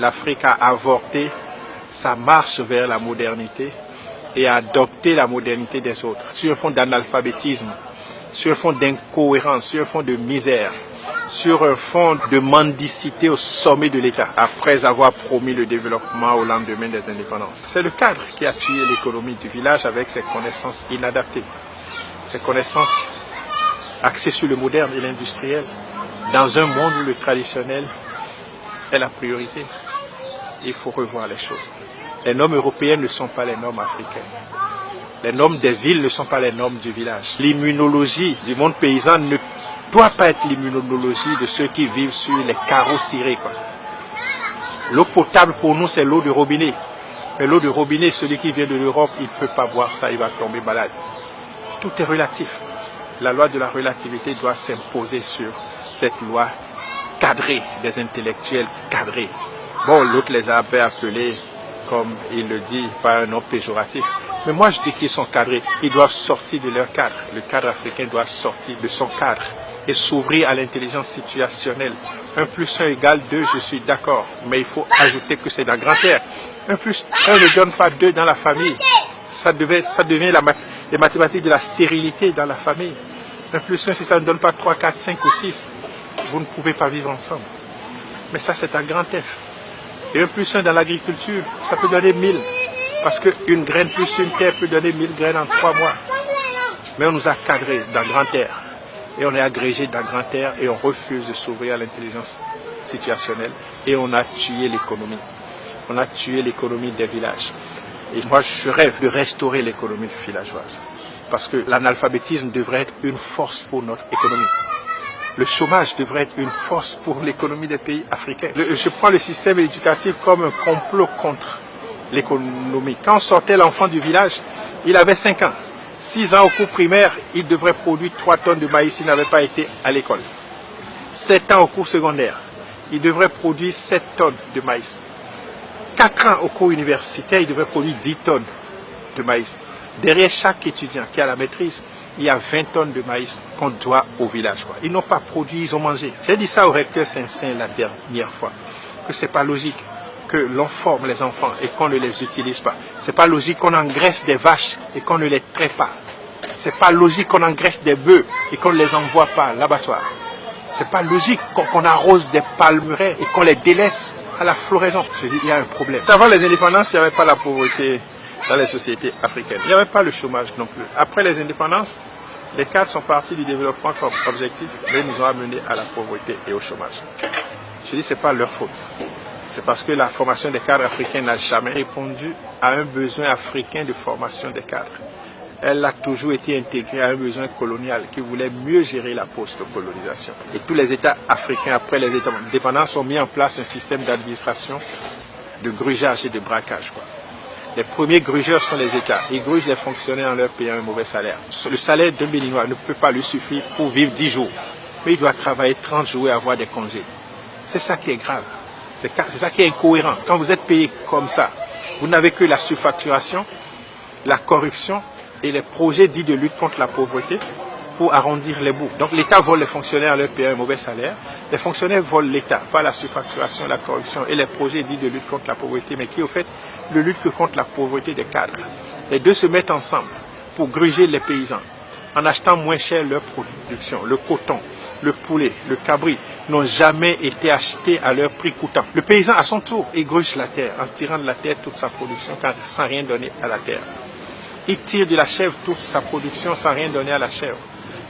L'Afrique a avorté sa marche vers la modernité et a adopté la modernité des autres sur un fond d'analphabétisme, sur un fond d'incohérence, sur un fond de misère, sur un fond de mendicité au sommet de l'État, après avoir promis le développement au lendemain des indépendances. C'est le cadre qui a tué l'économie du village avec ses connaissances inadaptées, ses connaissances axées sur le moderne et l'industriel, dans un monde où le traditionnel est la priorité. Il faut revoir les choses. Les normes européennes ne sont pas les normes africaines. Les normes des villes ne sont pas les normes du village. L'immunologie du monde paysan ne doit pas être l'immunologie de ceux qui vivent sur les carreaux cirés, quoi. L'eau potable pour nous, c'est l'eau de robinet. Mais l'eau de robinet, celui qui vient de l'Europe, il ne peut pas boire ça, il va tomber malade. Tout est relatif. La loi de la relativité doit s'imposer sur cette loi cadrée, des intellectuels cadrés. Bon, l'autre les a appelés, comme il le dit, par un nom péjoratif. Mais moi, je dis qu'ils sont cadrés. Ils doivent sortir de leur cadre. Le cadre africain doit sortir de son cadre et s'ouvrir à l'intelligence situationnelle. 1 plus 1 égale 2, je suis d'accord. Mais il faut ajouter que c'est dans grand air. 1 plus 1 ne donne pas 2 dans la famille. Ça devient les mathématiques de la stérilité dans la famille. 1 plus 1, si ça ne donne pas 3, 4, 5 ou 6, vous ne pouvez pas vivre ensemble. Mais ça, c'est un grand F. Et 1 plus 1 dans l'agriculture, ça peut donner 1000. Parce qu'une graine plus une terre peut donner 1000 graines en 3 mois. Mais on nous a cadrés dans grand air. Et on est agrégé dans grand air et on refuse de s'ouvrir à l'intelligence situationnelle. Et on a tué l'économie. On a tué l'économie des villages. Et moi, je rêve de restaurer l'économie villageoise. Parce que l'analphabétisme devrait être une force pour notre économie. Le chômage devrait être une force pour l'économie des pays africains. Je prends le système éducatif comme un complot contre l'économie. Quand on sortait l'enfant du village, il avait 5 ans. 6 ans au cours primaire, il devrait produire 3 tonnes de maïs s'il n'avait pas été à l'école. 7 ans au cours secondaire, il devrait produire 7 tonnes de maïs. 4 ans au cours universitaire, il devrait produire 10 tonnes de maïs. Derrière chaque étudiant qui a la maîtrise, il y a 20 tonnes de maïs qu'on doit au village. Ils n'ont pas produit, ils ont mangé. J'ai dit ça au recteur Saint-Saint la dernière fois, que ce n'est pas logique que l'on forme les enfants et qu'on ne les utilise pas. Ce n'est pas logique qu'on engraisse des vaches et qu'on ne les traite pas. Ce n'est pas logique qu'on engraisse des bœufs et qu'on ne les envoie pas à l'abattoir. Ce n'est pas logique qu'on arrose des palmeraies et qu'on les délaisse à la floraison. Je dis, il y a un problème. Avant les indépendances, il n'y avait pas la pauvreté dans les sociétés africaines. Il n'y avait pas le chômage non plus. Après les indépendances, les cadres sont partis du développement comme objectif, mais nous ont amenés à la pauvreté et au chômage. Je dis, ce n'est pas leur faute. C'est parce que la formation des cadres africains n'a jamais répondu à un besoin africain de formation des cadres. Elle a toujours été intégrée à un besoin colonial qui voulait mieux gérer la post-colonisation. Et tous les États africains, après les indépendances, ont mis en place un système d'administration, de grugeage et de braquage, quoi. Les premiers grugeurs sont les États. Ils grugent les fonctionnaires en leur payant un mauvais salaire. Le salaire d'un Béninois ne peut pas lui suffire pour vivre 10 jours. Mais il doit travailler 30 jours et avoir des congés. C'est ça qui est grave. C'est ça qui est incohérent. Quand vous êtes payé comme ça, vous n'avez que la surfacturation, la corruption et les projets dits de lutte contre la pauvreté pour arrondir les bouts. Donc l'État vole les fonctionnaires en leur payant un mauvais salaire. Les fonctionnaires volent l'État, pas la surfacturation, la corruption et les projets dits de lutte contre la pauvreté, mais qui au fait ne luttent que contre la pauvreté des cadres. Les deux se mettent ensemble pour gruger les paysans en achetant moins cher leur production. Le coton, le poulet, le cabri n'ont jamais été achetés à leur prix coûtant. Le paysan, à son tour, égruge la terre en tirant de la terre toute sa production sans rien donner à la terre. Il tire de la chèvre toute sa production sans rien donner à la chèvre.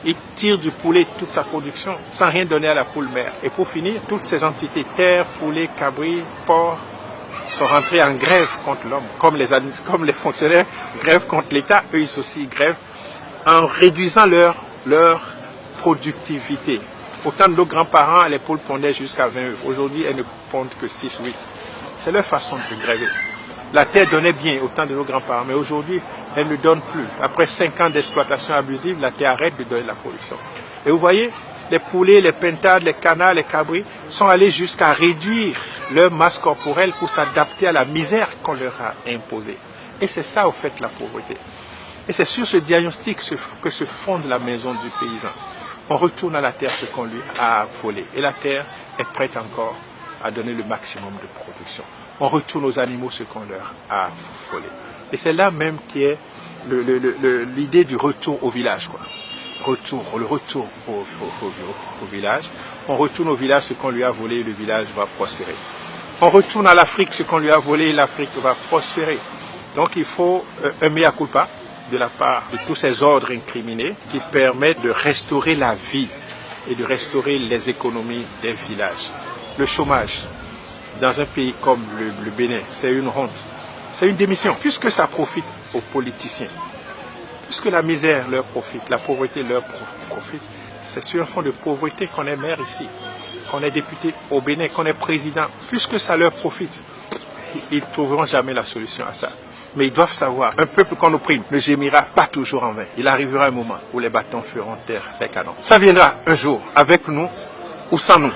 Il tire du poulet toute sa production sans rien donner à la poule mère. Et pour finir, toutes ces entités, terre, poulet, cabri, porc, sont rentrés en grève contre l'homme. Comme les fonctionnaires grèvent contre l'État, eux ils aussi grèvent en réduisant leur productivité. Autant de nos grands-parents, les poules pondaient jusqu'à 20 œufs. Aujourd'hui, elles ne pondent que 6 ou 8. C'est leur façon de gréver. La terre donnait bien au temps de nos grands-parents, mais aujourd'hui, elle ne donne plus. Après 5 ans d'exploitation abusive, la terre arrête de donner la production. Et vous voyez, les poulets, les pintades, les canards, les cabris sont allés jusqu'à réduire leur masse corporelle pour s'adapter à la misère qu'on leur a imposée. Et c'est ça, au fait, la pauvreté. Et c'est sur ce diagnostic que se fonde la maison du paysan. On retourne à la terre ce qu'on lui a volé. Et la terre est prête encore à donner le maximum de production. On retourne aux animaux ce qu'on leur a volé. Et c'est là même qui est l'idée du retour au village, quoi. Le retour au village. On retourne au village ce qu'on lui a volé, le village va prospérer. On retourne à l'Afrique ce qu'on lui a volé, l'Afrique va prospérer. Donc il faut un mea culpa de la part de tous ces ordres incriminés qui permettent de restaurer la vie et de restaurer les économies des villages. Le chômage dans un pays comme le Bénin, c'est une honte. C'est une démission, puisque ça profite aux politiciens. Puisque la misère leur profite, la pauvreté leur profite, c'est sur un fond de pauvreté qu'on est maire ici, qu'on est député au Bénin, qu'on est président. Puisque ça leur profite, ils ne trouveront jamais la solution à ça. Mais ils doivent savoir, un peuple qu'on opprime ne gémira pas toujours en vain. Il arrivera un moment où les bâtons feront taire les canons. Ça viendra un jour, avec nous ou sans nous.